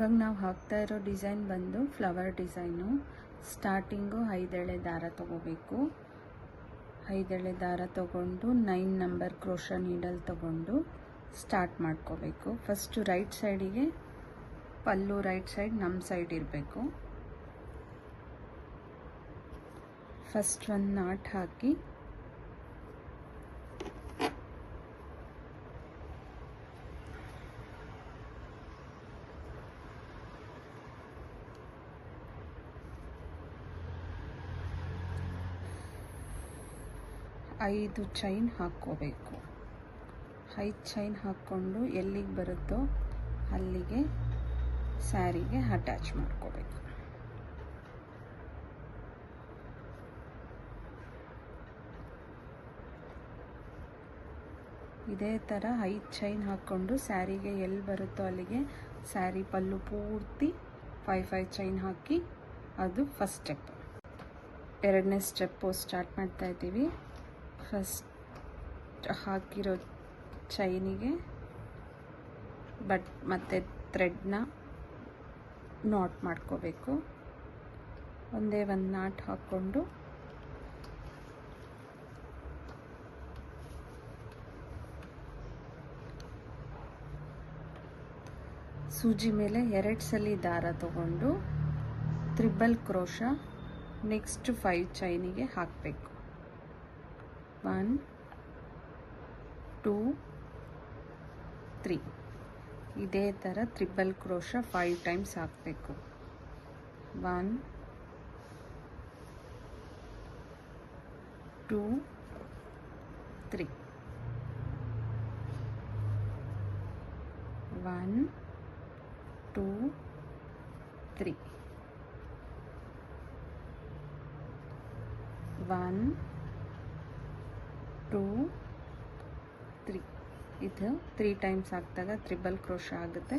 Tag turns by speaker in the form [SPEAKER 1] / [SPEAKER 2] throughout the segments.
[SPEAKER 1] ಇವಾಗ ನಾವು ಹಾಕ್ತಾ ಇರೋ ಡಿಸೈನ್ ಬಂದು ಫ್ಲವರ್ ಡಿಸೈನು. ಸ್ಟಾರ್ಟಿಂಗು 5 ಎಳೆ ದಾರ ತಗೋಬೇಕು. 5 ಎಳೆ ದಾರ ತಗೊಂಡು 9 ನಂಬರ್ ಕ್ರೋಶಾ ನೀಡಲ್ ತಗೊಂಡು ಸ್ಟಾರ್ಟ್ ಮಾಡ್ಕೋಬೇಕು. ಫಸ್ಟು ರೈಟ್ ಸೈಡಿಗೆ ಪಲ್ಲು ರೈಟ್ ಸೈಡ್ ನಮ್ಮ ಸೈಡ್ ಇರಬೇಕು. ಫಸ್ಟ್ ಒಂದು ನಾಟ್ ಹಾಕಿ ಐದು ಚೈನ್ ಹಾಕ್ಕೋಬೇಕು. 5 ಚೈನ್ ಹಾಕ್ಕೊಂಡು ಎಲ್ಲಿಗೆ ಬರುತ್ತೋ ಅಲ್ಲಿಗೆ ಸ್ಯಾರಿಗೆ ಅಟ್ಯಾಚ್ ಮಾಡ್ಕೋಬೇಕು. ಇದೇ ಥರ 5 ಚೈನ್ ಹಾಕ್ಕೊಂಡು ಸ್ಯಾರಿಗೆ ಎಲ್ಲಿ ಬರುತ್ತೋ ಅಲ್ಲಿಗೆ ಸ್ಯಾರಿ ಪಲ್ಲು ಪೂರ್ತಿ 5 ಚೈನ್ ಹಾಕಿ, ಅದು ಫಸ್ಟ್ ಸ್ಟೆಪ್. ಎರಡನೇ ಸ್ಟೆಪ್ಪು ಸ್ಟಾರ್ಟ್ ಮಾಡ್ತಾ ಇದ್ದೀವಿ. ಫಸ್ಟ್ ಹಾಕಿರೋ ಚೈನಿಗೆ ಮತ್ತೆ ಥ್ರೆಡ್ನ ನಾಟ್ ಮಾಡ್ಕೋಬೇಕು. ಒಂದೇ ಒಂದು ನಾಟ್ ಹಾಕ್ಕೊಂಡು ಸೂಜಿ ಮೇಲೆ 2 ಸಲ ದಾರ ತಗೊಂಡು ತ್ರಿಬಲ್ ಕ್ರೋಶಾ ನೆಕ್ಸ್ಟ್ 5 ಚೈನಿಗೆ ಹಾಕಬೇಕು. 1 2 3 ಇದೇ ಥರ ತ್ರಿಬಲ್ ಕ್ರೋಶಾ 5 ಟೈಮ್ಸ್ ಹಾಕಬೇಕು. 1 2 3 1 2 3 1 2 3 ಇದು 3 ಟೈಮ್ಸ್ ಹಾಕಿದಾಗ ತ್ರಿಬಲ್ ಕ್ರೋಶಾ ಆಗುತ್ತೆ.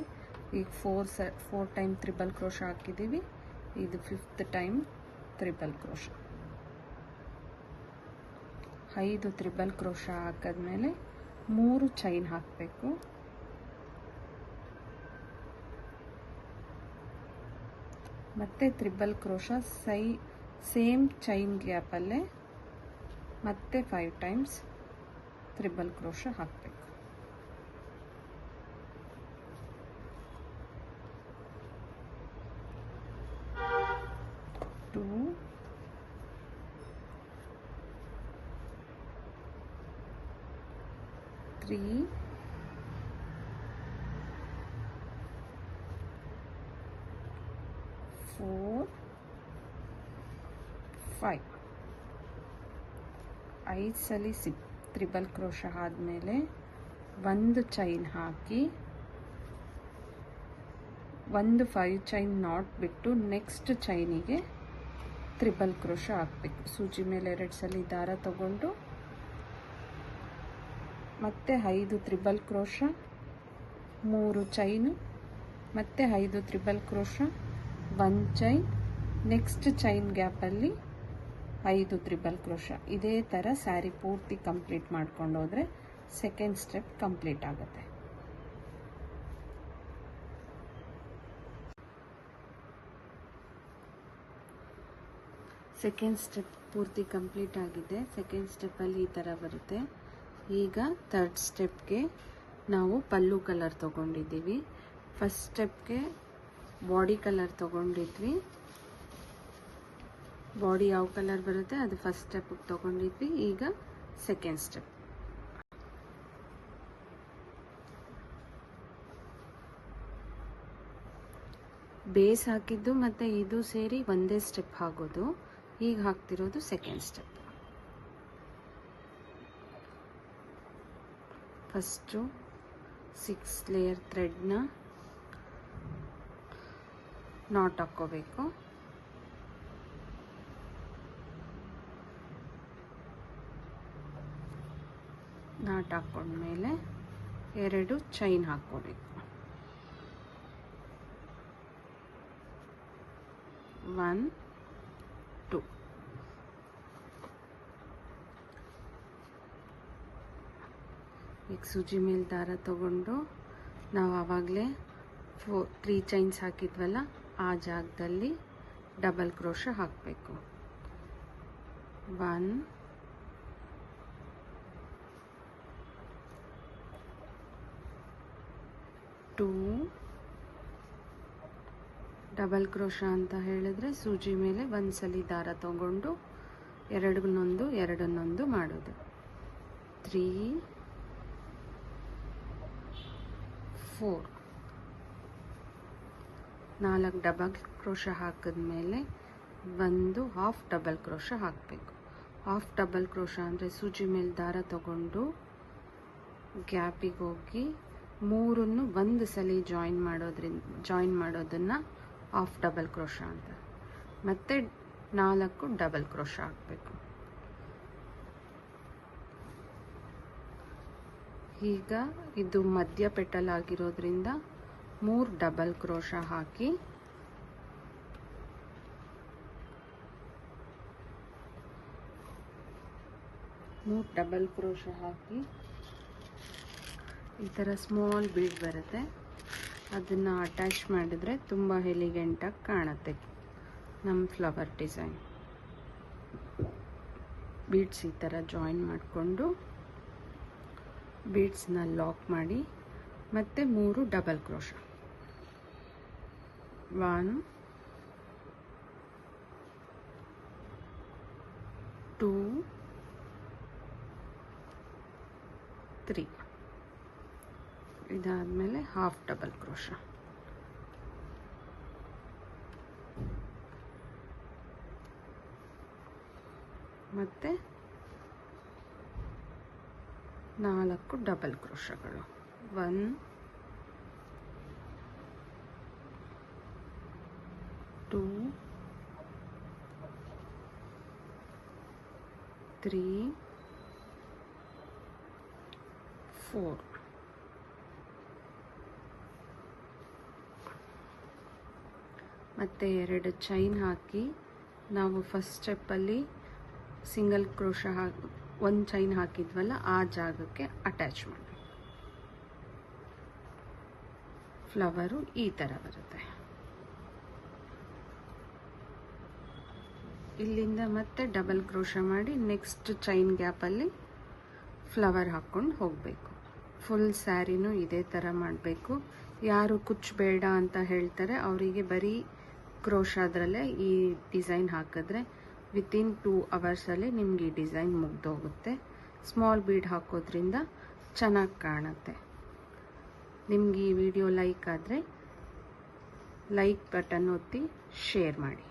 [SPEAKER 1] ಈಗ 4 ಟೈಮ್ ತ್ರಿಬಲ್ ಕ್ರೋಶಾ ಹಾಕಿದ್ದೀವಿ. ಇದು 5th time triple crochet. 5 triple crochet ಹಾಕಿದ್ಮೇಲೆ 3 ಚೈನ್ ಹಾಕಬೇಕು. ಮತ್ತೆ ತ್ರಿಬಲ್ ಕ್ರೋಶಾ ಸೇಮ್ ಚೈನ್ ಗ್ಯಾಪಲ್ಲೇ ಮತ್ತೆ 5 ಟೈಮ್ಸ್ ತ್ರಿಬಲ್ ಕ್ರೋಶಾ ಹಾಕಬೇಕು. 2 3 4 5 5 ಸಲ ತ್ರಿಬಲ್ ಕ್ರೋಶಾ ಆದಮೇಲೆ ಒಂದು ಚೈನ್ ಹಾಕಿ ಒಂದು 5 ಚೈನ್ ನಾಟ್ ಬಿಟ್ಟು ನೆಕ್ಸ್ಟ್ ಚೈನಿಗೆ ತ್ರಿಬಲ್ ಕ್ರೋಶಾ ಹಾಕಬೇಕು. ಸೂಜಿ ಮೇಲೆ 2 ಸಲ ದಾರ ತಗೊಂಡು ಮತ್ತೆ 5 ತ್ರಿಬಲ್ ಕ್ರೋಶಾ 3 ಚೈನು ಮತ್ತೆ 5 triple crochet 1 chain next chain ಗ್ಯಾಪಲ್ಲಿ 5 ತ್ರಿಬಲ್ ಕ್ರೋಶಾ. ಇದೇ ಥರ ಸ್ಯಾರಿ ಪೂರ್ತಿ ಕಂಪ್ಲೀಟ್ ಮಾಡ್ಕೊಂಡು ಹೋದರೆ ಸೆಕೆಂಡ್ ಸ್ಟೆಪ್ ಕಂಪ್ಲೀಟ್ ಆಗುತ್ತೆ. ಸೆಕೆಂಡ್ ಸ್ಟೆಪ್ ಪೂರ್ತಿ ಕಂಪ್ಲೀಟ್ ಆಗಿದೆ. ಸೆಕೆಂಡ್ ಸ್ಟೆಪ್ಪಲ್ಲಿ ಈ ಥರ ಬರುತ್ತೆ. ಈಗ ಥರ್ಡ್ ಸ್ಟೆಪ್ಗೆ ನಾವು ಪಲ್ಲು ಕಲರ್ ತೊಗೊಂಡಿದ್ದೀವಿ. ಫಸ್ಟ್ ಸ್ಟೆಪ್ಗೆ ಬಾಡಿ ಕಲರ್ ತೊಗೊಂಡಿದ್ವಿ. ಬಾಡಿ ಯಾವ ಕಲರ್ ಬರುತ್ತೆ ಅದು ಫಸ್ಟ್ ಸ್ಟೆಪ್ಗೆ ತೊಗೊಂಡಿದ್ವಿ. ಈಗ ಸೆಕೆಂಡ್ ಸ್ಟೆಪ್. ಬೇಸ್ ಹಾಕಿದ್ದು ಮತ್ತು ಇದು ಸೇರಿ ಒಂದೇ ಸ್ಟೆಪ್ ಆಗೋದು. ಈಗ ಹಾಕ್ತಿರೋದು ಸೆಕೆಂಡ್ ಸ್ಟೆಪ್. ಫಸ್ಟು 6 ಲೇಯರ್ ಥ್ರೆಡ್ನ ನಾಟ್ ಹಾಕ್ಕೋಬೇಕು. ನಾಟ್ ಹಾಕ್ಕೊಂಡ್ಮೇಲೆ 2 ಚೈನ್ ಹಾಕ್ಕೋಬೇಕು. 1 2 ಈಗ ಸೂಜಿ ಮೇಲೆ ದಾರ ತಗೊಂಡು ನಾವು ಆವಾಗಲೇ 3 ಚೈನ್ಸ್ ಹಾಕಿದ್ವಲ್ಲ ಆ ಜಾಗದಲ್ಲಿ ಡಬಲ್ ಕ್ರೋಶ ಹಾಕಬೇಕು. 1 2 ಡಬಲ್ ಕ್ರೋಶ ಅಂತ ಹೇಳಿದ್ರೆ ಸೂಜಿ ಮೇಲೆ ಒಂದ್ಸಲಿ ದಾರ ತಗೊಂಡು ಎರಡನ್ನೊಂದು ಮಾಡೋದು. 3 4 4 ಡಬಲ್ ಕ್ರೋಶ ಹಾಕಿದ್ಮೇಲೆ ಒಂದು ಹಾಫ್ ಡಬಲ್ ಕ್ರೋಶ ಹಾಕಬೇಕು. ಹಾಫ್ ಡಬಲ್ ಕ್ರೋಶ ಅಂದರೆ ಸೂಜಿ ಮೇಲೆ ದಾರ ತಗೊಂಡು ಗ್ಯಾಪಿಗೆ ಹೋಗಿ 3 ಒಂದು ಸಲ ಜಾಯಿನ್ ಮಾಡೋದನ್ನು ಹಾಫ್ ಡಬಲ್ ಕ್ರೋಶ ಅಂತ. ಮತ್ತೆ 4 ಡಬಲ್ ಕ್ರೋಶ ಹಾಕಬೇಕು. ಈಗ ಇದು ಮಧ್ಯ ಪೆಟಲ್ ಆಗಿರೋದ್ರಿಂದ 3 ಡಬಲ್ ಕ್ರೋಶ ಹಾಕಿ ಈ ಥರ ಸ್ಮಾಲ್ ಬೀಡ್ ಬರುತ್ತೆ, ಅದನ್ನು ಅಟ್ಯಾಚ್ ಮಾಡಿದ್ರೆ ತುಂಬ ಎಲಿಗೆಂಟಾಗಿ ಕಾಣುತ್ತೆ ನಮ್ಮ ಫ್ಲವರ್ ಡಿಸೈನ್. ಬೀಡ್ಸ್ ಈ ಥರ ಜಾಯಿನ್ ಮಾಡಿಕೊಂಡು ಬೀಡ್ಸ್ನ ಲಾಕ್ ಮಾಡಿ ಮತ್ತೆ 3 ಡಬಲ್ ಕ್ರೋಶ. 1 2 3 ಇದಾದಮೇಲೆ ಹಾಫ್ ಡಬಲ್ ಕ್ರೋಶ. ಮತ್ತೆ 4 ಡಬಲ್ ಕ್ರೋಶಗಳು. 1 2 3 4 ಮತ್ತು 2 ಚೈನ್ ಹಾಕಿ ನಾವು ಫಸ್ಟ್ ಸ್ಟೆಪ್ಪಲ್ಲಿ ಸಿಂಗಲ್ ಕ್ರೋಶ ಒಂದು ಚೈನ್ ಹಾಕಿದ್ವಲ್ಲ ಆ ಜಾಗಕ್ಕೆ ಅಟ್ಯಾಚ್ ಮಾಡಿ ಫ್ಲವರು ಈ ಥರ ಬರುತ್ತೆ. ಇಲ್ಲಿಂದ ಮತ್ತೆ ಡಬಲ್ ಕ್ರೋಶ ಮಾಡಿ ನೆಕ್ಸ್ಟ್ ಚೈನ್ ಗ್ಯಾಪಲ್ಲಿ ಫ್ಲವರ್ ಹಾಕ್ಕೊಂಡು ಹೋಗಬೇಕು. ಫುಲ್ ಸ್ಯಾರಿನೂ ಇದೇ ಥರ ಮಾಡಬೇಕು. ಯಾರು ಕುಚ್ಚಬೇಡ ಅಂತ ಹೇಳ್ತಾರೆ ಅವರಿಗೆ ಬರೀ ಕ್ರೋಶಾದ್ರಲ್ಲೇ ಈ ಡಿಸೈನ್ ಹಾಕಿದ್ರೆ ವಿತಿನ್ 2 ಅವರ್ಸಲ್ಲಿ ನಿಮಗೆ ಈ ಡಿಸೈನ್ ಮುಗ್ದೋಗುತ್ತೆ. ಸ್ಮಾಲ್ ಬೀಡ್ ಹಾಕೋದ್ರಿಂದ ಚೆನ್ನಾಗಿ ಕಾಣುತ್ತೆ. ನಿಮ್ಗೆ ಈ ವಿಡಿಯೋ ಲೈಕ್ ಆದರೆ ಲೈಕ್ ಬಟನ್ ಒತ್ತಿ ಶೇರ್ ಮಾಡಿ.